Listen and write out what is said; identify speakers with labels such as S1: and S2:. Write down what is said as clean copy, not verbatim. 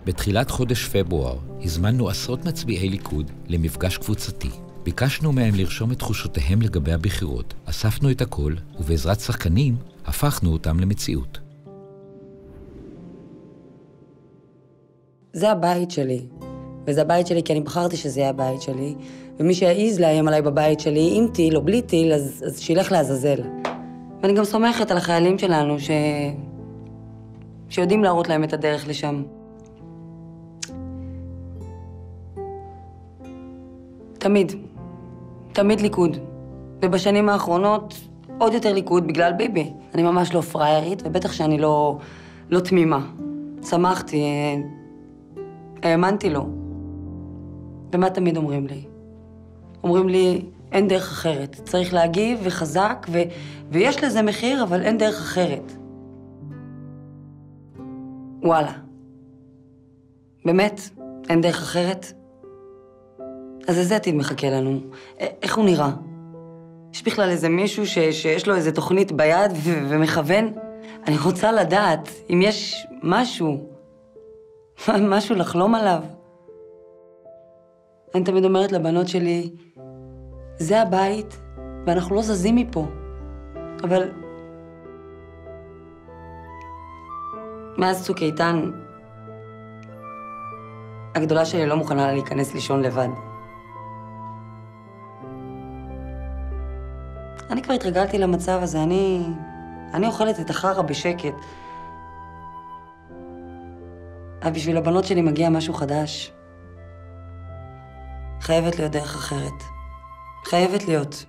S1: בתחילת חודש פברואר הזמנו עשרות מצביעי ליכוד למפגש קבוצתי. ביקשנו מהם לרשום את תחושותיהם לגבי הבחירות, אספנו את הכל, ובעזרת שחקנים הפכנו אותם למציאות.
S2: זה הבית שלי, וזה הבית שלי כי אני בחרתי שזה יהיה הבית שלי, ומי שיעז לאיים עליי בבית שלי, עם טיל או בלי טיל, אז שילך לעזאזל. ואני גם סומכת על החיילים שלנו שיודעים להראות להם את הדרך לשם. תמיד ליכוד. ובשנים האחרונות עוד יותר ליכוד בגלל ביבי. אני ממש לא פריירית, ובטח שאני לא תמימה. שמחתי, האמנתי לו. ומה תמיד אומרים לי? אומרים לי, אין דרך אחרת. צריך להגיב וחזק, ויש לזה מחיר, אבל אין דרך אחרת. וואלה. באמת, אין דרך אחרת? אז איזה עתיד מחכה לנו? איך הוא נראה? יש בכלל איזה מישהו שיש לו איזה תוכנית ביד ומכוון? אני רוצה לדעת אם יש משהו לחלום עליו. אני תמיד אומרת לבנות שלי, זה הבית ואנחנו לא זזים מפה. אבל מאז צוק איתן, הגדולה שלי לא מוכנה להיכנס לישון לבד. אני כבר התרגלתי למצב הזה, אני אוכלת את החרא בשקט. אבל בשביל הבנות שלי מגיע משהו חדש. חייבת להיות דרך אחרת. חייבת להיות.